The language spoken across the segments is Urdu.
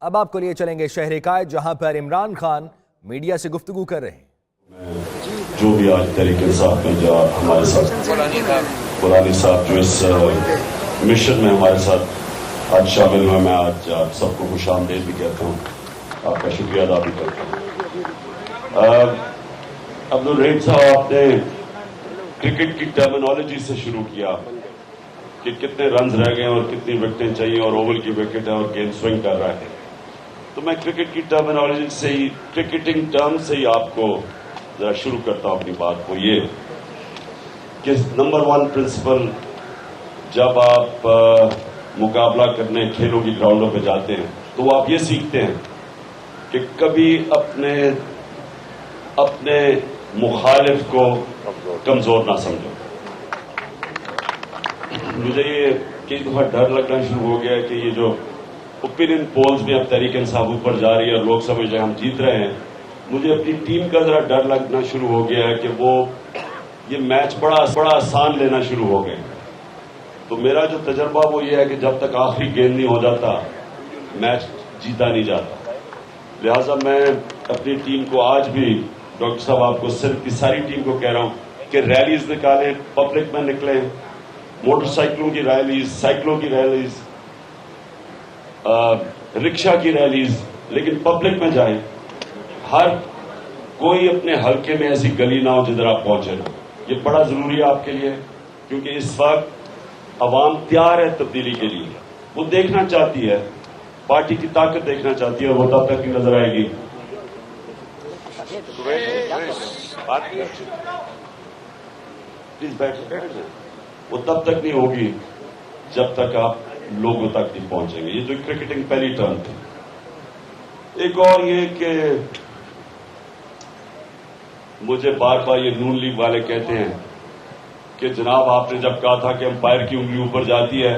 اب آپ کو لیے چلیں گے شہر قائد، جہاں پر عمران خان میڈیا سے گفتگو کر رہے ہیں۔ جو بھی آج تحریک انصاف میں جو ہمارے ساتھ قرآنی صاحب جو اس مشن میں ہمارے ساتھ آج شامل ہوئے، میں آج آپ سب کو خوش آمدید بھی کہتا ہوں، آپ کا شکریہ ادا بھی کرتا ہوں۔ عبدالرحیم صاحب، آپ نے کرکٹ کی ٹرمینالوجی سے شروع کیا کہ کتنے رنز رہ گئے اور کتنی وکٹیں چاہیے اور اوول کی وکٹ ہے اور گیند سوئنگ کر رہا ہے، تو میں کرکٹ کی ٹرمینالوجی سے ہی، کرکٹنگ ٹرم سے ہی آپ کو ذرا شروع کرتا ہوں اپنی بات کو، یہ کہ نمبر 1 پرنسپل جب آپ مقابلہ کرنے کھیلوں کی گراؤنڈوں پہ جاتے ہیں تو آپ یہ سیکھتے ہیں کہ کبھی اپنے مخالف کو کمزور نہ سمجھو۔ مجھے یہ کئی دفعہ ڈر لگنا شروع ہو گیا ہے کہ یہ جو اوپینین پولز میں اب تحریک انصاف اوپر جا رہی ہے اور لوگ سمجھ رہے ہیں ہم جیت رہے ہیں، مجھے اپنی ٹیم کا ذرا ڈر لگنا شروع ہو گیا ہے کہ وہ یہ میچ بڑا آسان لینا شروع ہو گئے۔ تو میرا جو تجربہ وہ یہ ہے کہ جب تک آخری گیند نہیں ہو جاتا میچ جیتا نہیں جاتا۔ لہٰذا میں اپنی ٹیم کو آج بھی، ڈاکٹر صاحب آپ کو صرف کی ساری ٹیم کو کہہ رہا ہوں کہ ریلیز نکالیں، پبلک میں نکلیں، موٹر سائیکلوں کی ریلیز، سائیکلوں کی ریلیز، رکشا کی ریلیز، لیکن پبلک میں جائیں۔ ہر کوئی اپنے حلقے میں ایسی گلی نہ ہو جدھر آپ پہنچے نا، یہ بڑا ضروری ہے آپ کے لیے، کیونکہ اس وقت عوام تیار ہے تبدیلی کے لیے، وہ دیکھنا چاہتی ہے، پارٹی کی طاقت دیکھنا چاہتی ہے، وہ تب تک نہیں نظر آئے گی۔ پلیز بیٹھ جائیں، وہ تب تک نہیں ہوگی جب تک آپ لوگوں تک نہیں پہنچیں گے۔ یہ تو کرکٹنگ پہلی ٹرم تھی۔ ایک اور یہ کہ مجھے بار بار یہ نون لیگ والے کہتے ہیں کہ جناب آپ نے جب کہا تھا کہ امپائر کی انگلی اوپر جاتی ہے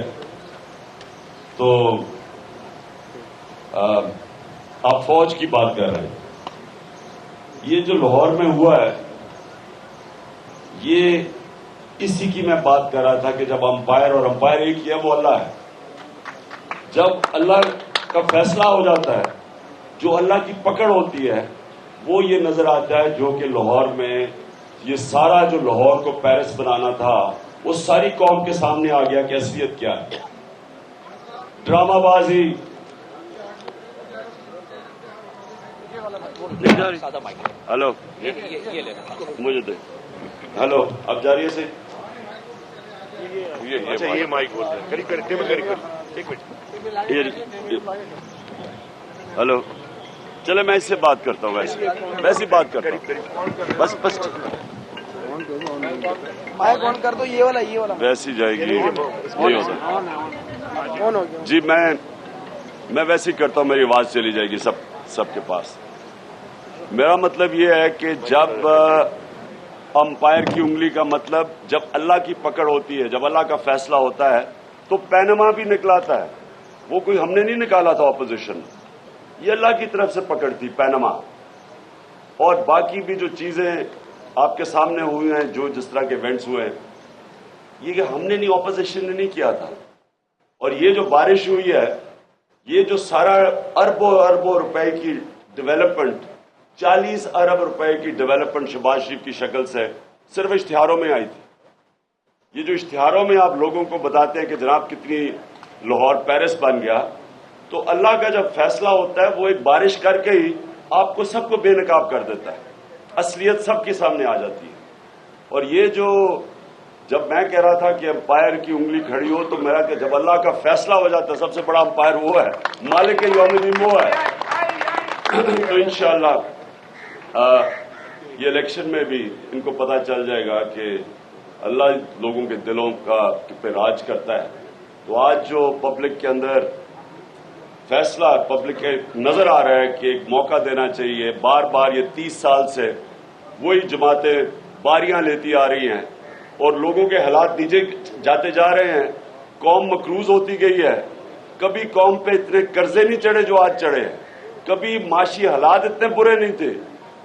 تو آپ فوج کی بات کر رہے ہیں۔ یہ جو لاہور میں ہوا ہے، یہ اسی کی میں بات کر رہا تھا کہ جب امپائر، اور امپائر ایک ہی ہے، وہ اللہ ہے۔ جب اللہ کا فیصلہ ہو جاتا ہے، جو اللہ کی پکڑ ہوتی ہے، وہ یہ نظر آتا ہے جو کہ لاہور میں یہ سارا جو لاہور کو پیرس بنانا تھا وہ ساری قوم کے سامنے آ گیا کہ اصلیت کیا ہے۔ ڈرامہ بازی، ہلو مجھے دے، ہلو اب جا رہی ہے صحیح؟ یہ مائک بولتے ہیں، ایک منٹ، ہلو، چلے میں اس سے بات کرتا ہوں، ویسے بات کرتا ہوں، بس مائک آن کر دو، یہ والا ویسی جائے گی، جی میں ویسے ہی کرتا ہوں، میری آواز چلی جائے گی سب کے پاس۔ میرا مطلب یہ ہے کہ جب امپائر کی انگلی کا مطلب جب اللہ کی پکڑ ہوتی ہے، جب اللہ کا فیصلہ ہوتا ہے تو پینما بھی نکلاتا ہے، وہ کوئی ہم نے نہیں نکالا تھا اپوزیشن، یہ اللہ کی طرف سے پکڑ تھی پینما، اور باقی بھی جو چیزیں آپ کے سامنے ہوئی ہیں، جو جس طرح کے ایونٹس ہوئے ہیں، یہ کہ ہم نے نہیں، اپوزیشن نے نہیں کیا تھا۔ اور یہ جو بارش ہوئی ہے، یہ جو سارا اربوں روپے کی ڈیولپمنٹ، 40 ارب روپے کی ڈیولپمنٹ شہباز شریف کی شکل سے صرف اشتہاروں میں آئی تھی۔ یہ جو اشتہاروں میں آپ لوگوں کو بتاتے ہیں کہ جناب کتنی لاہور پیرس بن گیا، تو اللہ کا جب فیصلہ ہوتا ہے وہ ایک بارش کر کے ہی آپ کو سب کو بے نقاب کر دیتا ہے، اصلیت سب کے سامنے آ جاتی ہے۔ اور یہ جو جب میں کہہ رہا تھا کہ امپائر کی انگلی کھڑی ہو، تو میرا کہ جب اللہ کا فیصلہ ہو جاتا ہے، سب سے بڑا امپائر وہ ہے، مالک یوم الدین وہ ہے۔ تو انشاءاللہ یہ الیکشن میں بھی ان کو پتہ چل جائے گا کہ اللہ لوگوں کے دلوں کا پہ راج کرتا ہے۔ تو آج جو پبلک کے اندر فیصلہ پبلک کے نظر آ رہا ہے کہ ایک موقع دینا چاہیے، بار بار یہ 30 سال سے وہی جماعتیں باریاں لیتی آ رہی ہیں اور لوگوں کے حالات نیچے جاتے جا رہے ہیں، قوم مقروض ہوتی گئی ہے۔ کبھی قوم پہ اتنے قرضے نہیں چڑھے جو آج چڑھے ہیں، کبھی معاشی حالات اتنے برے نہیں تھے،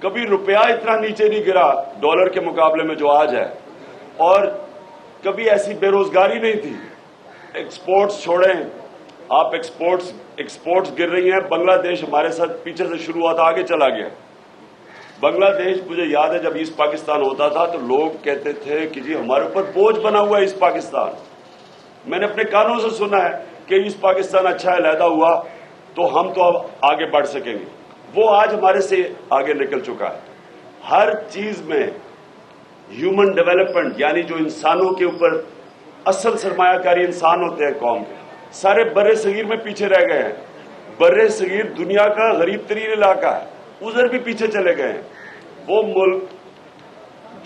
کبھی روپیہ اتنا نیچے نہیں گرا ڈالر کے مقابلے میں جو آج ہے، اور کبھی ایسی بے روزگاری نہیں تھی۔ ایکسپورٹس چھوڑیں، آپ ایکسپورٹس گر رہی ہیں. بنگلہ دیش ہمارے ساتھ پیچھے سے شروع ہوا تھا, آگے چلا گیا. بنگلہ دیش مجھے یاد ہے جب ایسٹ پاکستان ہوتا تھا تو لوگ کہتے تھے کہ جی ہمارے اوپر بوجھ بنا ہوا ہے ایسٹ پاکستان. میں نے اپنے کانوں سے سنا ہے کہ ایسٹ پاکستان اچھا علیحدہ ہوا تو ہم تو اب آگے بڑھ سکیں گے. وہ آج ہمارے سے آگے نکل چکا ہے. ہر چیز میں ہیومن ڈیولپمنٹ یعنی جو انسانوں کے اوپر اصل سرمایہ کاری انسان ہوتے ہیں قوم کے, سارے بر صغیر میں پیچھے رہ گئے ہیں. بر صغیر دنیا کا غریب ترین علاقہ ہے, ادھر بھی پیچھے چلے گئے ہیں. وہ ملک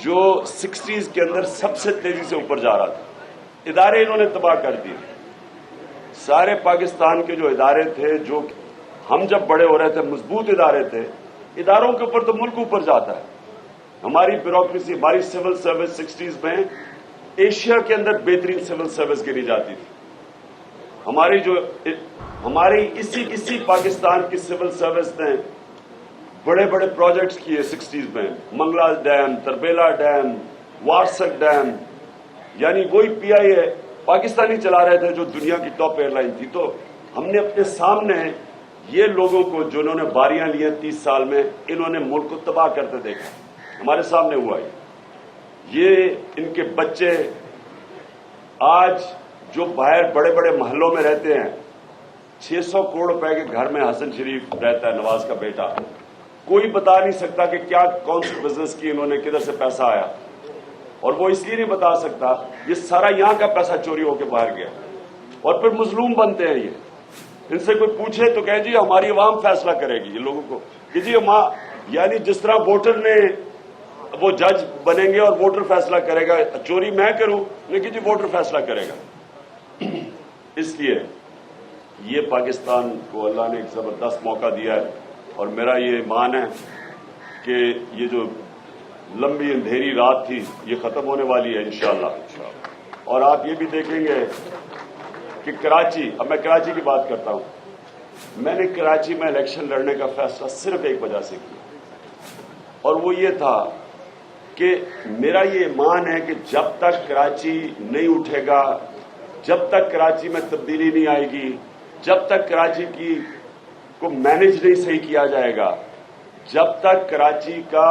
جو 60s کے اندر سب سے تیزی سے اوپر جا رہا تھا, ادارے انہوں نے تباہ کر دیے. سارے پاکستان کے جو ادارے تھے, جو ہم جب بڑے ہو رہے تھے مضبوط ادارے تھے, اداروں کے اوپر تو ملک اوپر جاتا ہے. ہماری بیوروکریسی, ہماری سول سروس 60s میں ایشیا کے اندر بہترین سول سروس گنی جاتی تھی. ہماری اسی پاکستان کی سول سروس نے بڑے بڑے پروجیکٹس کیے 60s میں. Mangla dam, Tarbela dam, Warsak dam, یعنی وہی پی آئی اے پاکستانی چلا رہے تھے جو دنیا کی ٹاپ ایئر لائن تھی. تو ہم نے اپنے سامنے یہ لوگوں کو جنہوں نے باریاں لی ہیں 30 سال میں, انہوں نے ملک کو تباہ کرتے دیکھا. ہمارے سامنے ہوا یہ ان کے بچے آج جو باہر بڑے بڑے محلوں میں رہتے ہیں, 600 کروڑ روپے کے گھر میں حسن شریف رہتا ہے, نواز کا بیٹا. کوئی بتا نہیں سکتا کہ کیا کون سی بزنس کی انہوں نے, کدھر سے پیسہ آیا, اور وہ اس لیے نہیں بتا سکتا یہ سارا یہاں کا پیسہ چوری ہو کے باہر گیا. اور پھر مظلوم بنتے ہیں یہ. ان سے کوئی پوچھے تو کہیں جی ہماری عوام فیصلہ کرے گی. یہ لوگوں کو کہ جی یعنی جس طرح ووٹر نے وہ جج بنیں گے اور ووٹر فیصلہ کرے گا, چوری میں کروں لیکن جی ووٹر فیصلہ کرے گا. اس لیے یہ پاکستان کو اللہ نے ایک زبردست موقع دیا ہے, اور میرا یہ ایمان ہے کہ یہ جو لمبی اندھیری رات تھی یہ ختم ہونے والی ہے انشاءاللہ. اور آپ یہ بھی دیکھیں گے کہ کراچی, اب میں کراچی کی بات کرتا ہوں, میں نے کراچی میں الیکشن لڑنے کا فیصلہ صرف ایک وجہ سے کیا, اور وہ یہ تھا کہ میرا یہ ایمان ہے کہ جب تک کراچی نہیں اٹھے گا, جب تک کراچی میں تبدیلی نہیں آئے گی, جب تک کراچی کو مینج نہیں صحیح کیا جائے گا, جب تک کراچی کا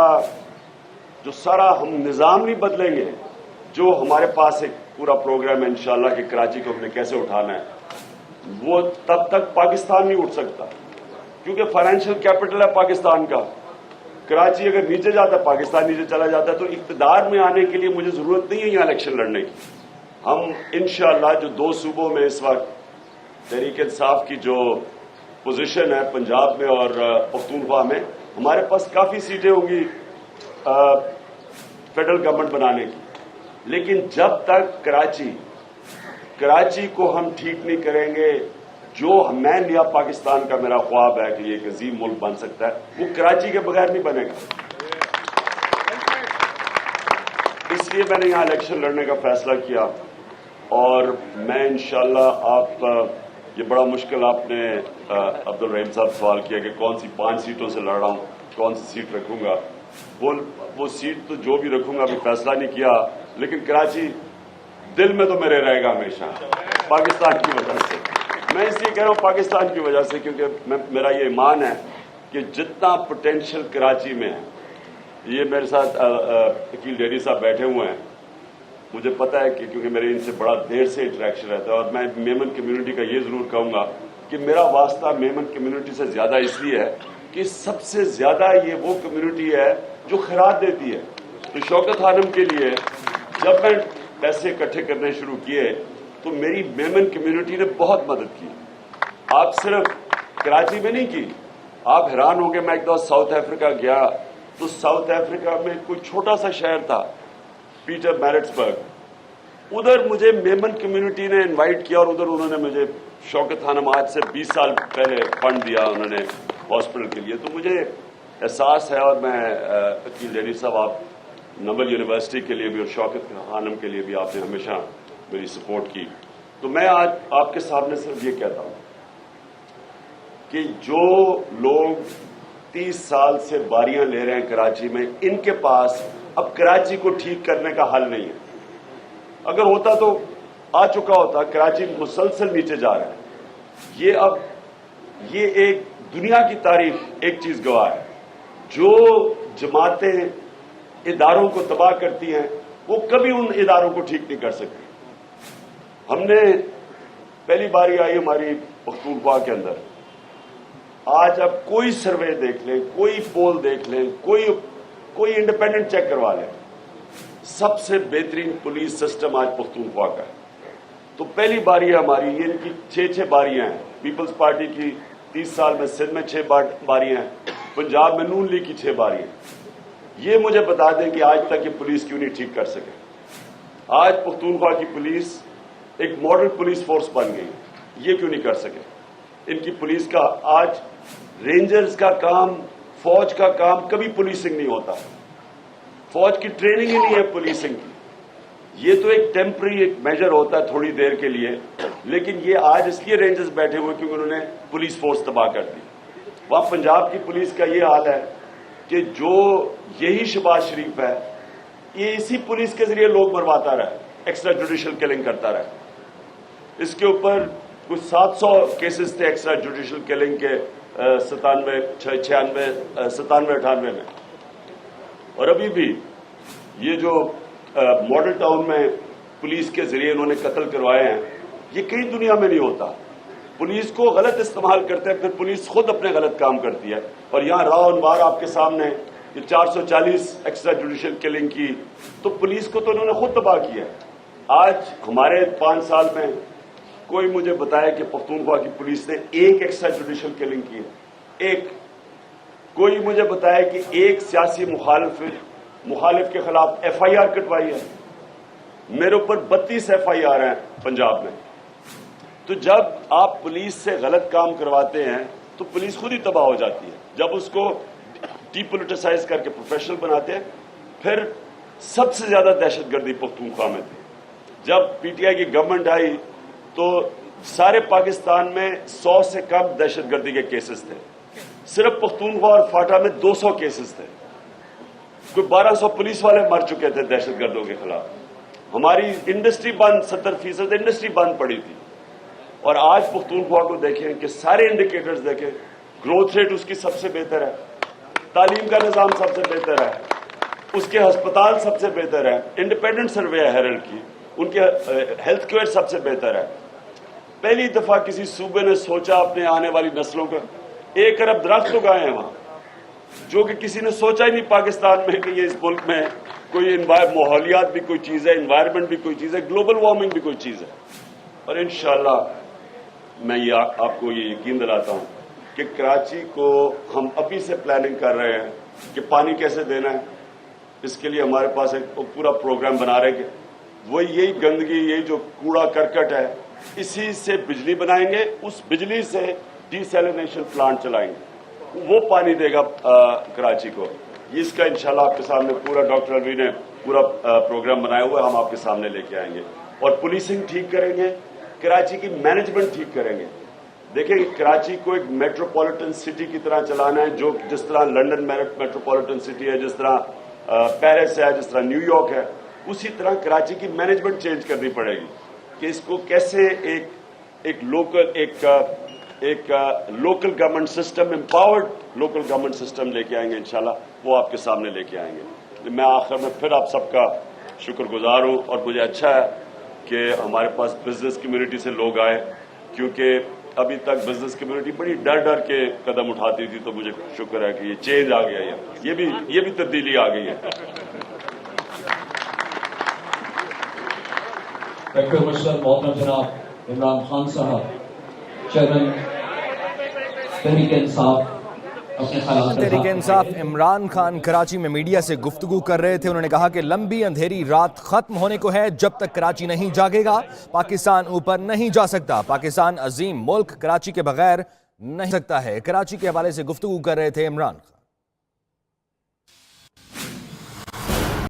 جو سارا ہم نظام نہیں بدلیں گے, جو ہمارے پاس ایک پورا پروگرام ہے انشاءاللہ کہ کراچی کو ہم نے کیسے اٹھانا ہے, وہ تب تک پاکستان نہیں اٹھ سکتا. کیونکہ فائنینشیل کیپٹل ہے پاکستان کا. کراچی اگر نیچے جاتا ہے, پاکستان نیچے چلا جاتا ہے. تو اقتدار میں آنے کے لیے مجھے ضرورت نہیں ہے یہاں الیکشن لڑنے کی. ہم انشاءاللہ جو 2 صوبوں میں اس وقت تحریک انصاف کی جو پوزیشن ہے, پنجاب میں اور پختونخوا میں, ہمارے پاس کافی سیٹیں ہوں گی فیڈرل گورنمنٹ بنانے کی. لیکن جب تک کراچی کو ہم ٹھیک نہیں کریں گے, جو میں نیا پاکستان کا میرا خواب ہے کہ یہ ایک عظیم ملک بن سکتا ہے, وہ کراچی کے بغیر نہیں بنے گا. اس لیے میں نے یہاں الیکشن لڑنے کا فیصلہ کیا. اور میں انشاءاللہ آپ یہ بڑا مشکل آپ نے عبد الرحیم صاحب سوال کیا کہ کون سی 5 سیٹوں سے لڑ رہا ہوں, کون سی سیٹ رکھوں گا. وہ سیٹ تو جو بھی رکھوں گا ابھی فیصلہ نہیں کیا, لیکن کراچی دل میں تو میرے رہے گا ہمیشہ پاکستان کی وجہ سے. میں اس لیے کہہ رہا ہوں پاکستان کی وجہ سے, کیونکہ میرا یہ ایمان ہے کہ جتنا پوٹینشیل کراچی میں ہے, یہ میرے ساتھ عقیل ڈیری صاحب بیٹھے ہوئے ہیں, مجھے پتا ہے کہ کیونکہ میرے ان سے بڑا دیر سے انٹریکشن رہتا ہے. اور میں میمن کمیونٹی کا یہ ضرور کہوں گا کہ میرا واسطہ میمن کمیونٹی سے زیادہ اس لیے ہے کہ سب سے زیادہ یہ وہ کمیونٹی ہے جو خیرات دیتی ہے. تو شوکت خانم کے لیے جب میں پیسے اکٹھے کرنے شروع کیے تو میری میمن کمیونٹی نے بہت مدد کی. آپ صرف کراچی میں نہیں کی, آپ حیران ہوں گے. میں ایک دفعہ ساؤتھ افریقہ گیا تو ساؤتھ افریقہ میں کوئی چھوٹا سا شہر تھا پیٹر میرٹسبرگ, ادھر مجھے میمن کمیونٹی نے انوائٹ کیا, اور ادھر انہوں نے مجھے شوکت خانم آج سے 20 سال پہلے فنڈ دیا انہوں نے ہاسپٹل کے لیے. تو مجھے احساس ہے, اور میں عقیل ڈیری صاحب آپ نوبل یونیورسٹی کے لیے بھی اور شوکت خانم کے لیے بھی آپ نے ہمیشہ میری سپورٹ کی. تو میں آج آپ کے سامنے صرف یہ کہتا ہوں کہ جو لوگ 30 سال سے باریاں لے رہے ہیں کراچی میں, ان کے پاس اب کراچی کو ٹھیک کرنے کا حل نہیں ہے. اگر ہوتا تو آ چکا ہوتا. کراچی مسلسل نیچے جا رہا ہے. یہ ایک دنیا کی تاریخ ایک چیز گواہ ہے، جو جماعتیں اداروں کو تباہ کرتی ہیں وہ کبھی ان اداروں کو ٹھیک نہیں کر سکتی۔ ہم نے پہلی باری آئی ہماری پختونخوا کے اندر، آج اب کوئی سروے دیکھ لیں، کوئی پول دیکھ لیں، کوئی انڈیپینڈنٹ چیک کروا لیں، سب سے بہترین پولیس سسٹم آج پختونخوا کا ہے۔ تو پہلی باری ہے ہماری، یہ ان کی 6 باریاں ہیں، پیپلز پارٹی کی 30 سال میں سندھ میں 6 باریاں ہیں، پنجاب میں نون لیگ کی 6 باریاں ہیں۔ یہ مجھے بتا دیں کہ آج تک یہ پولیس کیوں نہیں ٹھیک کر سکے؟ آج پختونخوا کی پولیس ایک ماڈل پولیس فورس بن گئی، یہ کیوں نہیں کر سکے؟ ان کی پولیس کا آج رینجرز کا کام، فوج کا کام کبھی پولیسنگ نہیں ہوتا، فوج کی ٹریننگ ہی نہیں ہے پولیسنگ کی، یہ تو ایک ٹیمپری ایک میجر ہوتا ہے تھوڑی دیر کے لیے، لیکن یہ آج اس لیے رینجرز بیٹھے ہوئے کیونکہ انہوں نے پولیس فورس تباہ کر دی۔ وہاں پنجاب کی پولیس کا یہ حال ہے کہ جو یہی شہباز شریف ہے، یہ اسی پولیس کے ذریعے لوگ مرواتا رہا، ایکسٹرا جوڈیشل کلنگ کرتا رہا۔ اس کے اوپر کچھ 700 کیسز تھے ایکسٹرا جوڈیشل کلنگ کے 97-98 میں، اور ابھی بھی یہ جو ماڈل ٹاؤن میں پولیس کے ذریعے انہوں نے قتل کروائے ہیں، یہ کئی دنیا میں نہیں ہوتا۔ پولیس کو غلط استعمال کرتے ہیں، پھر پولیس خود اپنے غلط کام کرتی ہے، اور یہاں راہ انوار آپ کے سامنے یہ 440 ایکسٹرا جوڈیشل کلنگ کی، تو پولیس کو تو انہوں نے خود تباہ کیا ہے۔ آج ہمارے 5 سال میں کوئی مجھے بتایا کہ پختونخوا کی پولیس نے ایک ایکسٹرا جوڈیشل کلنگ کی ہے، ایک۔ کوئی مجھے بتایا کہ ایک سیاسی مخالف کے خلاف FIR کٹوائی ہے۔ میرے اوپر 32 FIR ہیں پنجاب میں۔ تو جب آپ پولیس سے غلط کام کرواتے ہیں تو پولیس خود ہی تباہ ہو جاتی ہے۔ جب اس کو ڈی پولیٹیسائز کر کے پروفیشنل بناتے ہیں، پھر سب سے زیادہ دہشت گردی پختونخوا میں تھی۔ جب PTI کی گورنمنٹ آئی تو سارے پاکستان میں 100 سے کم دہشت گردی کے کیسز تھے، صرف پختونخوا اور فاٹا میں 200 کیسز تھے، کوئی 1200 پولیس والے مر چکے تھے دہشت گردوں کے خلاف۔ ہماری انڈسٹری بند، 70% انڈسٹری بند پڑی تھی، اور آج پختونخوا کو دیکھیں کہ سارے انڈیکیٹرز دیکھیں، گروتھ ریٹ اس کی سب سے بہتر ہے، تعلیم کا نظام سب سے بہتر ہے، اس کے ہسپتال سب سے بہتر ہے، انڈیپینڈنٹ سروے ہے ہیرلڈ کی، ان کے ہیلتھ کیئر سب سے بہتر ہے۔ پہلی دفعہ کسی صوبے نے سوچا اپنے آنے والی نسلوں کا 1 ارب درخت اگائے ہیں وہاں، جو کہ کسی نے سوچا ہی نہیں پاکستان میں کہ یہ اس ملک میں کوئی ماحولیات بھی کوئی چیز ہے، انوائرمنٹ بھی کوئی چیز ہے، گلوبل وارمنگ بھی کوئی چیز ہے۔ اور انشاءاللہ میں یہ آپ کو یہ یقین دلاتا ہوں کہ کراچی کو ہم ابھی سے پلاننگ کر رہے ہیں کہ پانی کیسے دینا ہے، اس کے لیے ہمارے پاس ایک پورا پروگرام بنا رہے ہیں۔ وہ یہی گندگی، یہی جو کوڑا کرکٹ ہے، اسی سے بجلی بنائیں گے، اس بجلی سے ڈی سیلینیشن پلانٹ چلائیں گے، وہ پانی دے گا کراچی کو۔ اس کا انشاءاللہ آپ کے سامنے پورا ڈاکٹر الوی نے پورا پروگرام بنایا ہوا ہے، ہم آپ کے سامنے لے کے آئیں گے، اور پولیسنگ ٹھیک کریں گے، کراچی کی مینجمنٹ ٹھیک کریں گے۔ دیکھیں کراچی کو ایک میٹروپولیٹن سٹی کی طرح چلانا ہے، جو جس طرح لنڈن میٹروپولیٹن سٹی ہے، جس طرح پیرس ہے، جس طرح نیو یارک ہے، اسی طرح کراچی کی مینجمنٹ چینج کرنی پڑے گی کہ اس کو کیسے ایک local government system, empowered local government system لے کے آئیں گے انشاءاللہ، وہ آپ کے سامنے لے کے آئیں گے۔ میں آخر میں پھر آپ سب کا شکر گزار ہوں، اور مجھے اچھا ہے کہ ہمارے پاس بزنس کمیونٹی سے لوگ آئے، کیونکہ ابھی تک بزنس کمیونٹی بڑی ڈر کے قدم اٹھاتی تھی، تو مجھے شکر ہے کہ یہ چینج آ گیا ہے، یہ بھی تبدیلی آ گئی ہے۔ ڈاکٹر مشرف محترم جناب عمران خان صاحب، چیئرمین تحریک انصاف، اپنے خیالات تحریک انصاف عمران خان کراچی میں میڈیا سے گفتگو کر رہے تھے۔ انہوں نے کہا کہ لمبی اندھیری رات ختم ہونے کو ہے، جب تک کراچی نہیں جاگے گا پاکستان اوپر نہیں جا سکتا۔ پاکستان عظیم ملک کراچی کے بغیر نہیں سکتا ہے۔ کراچی کے حوالے سے گفتگو کر رہے تھے عمران خان۔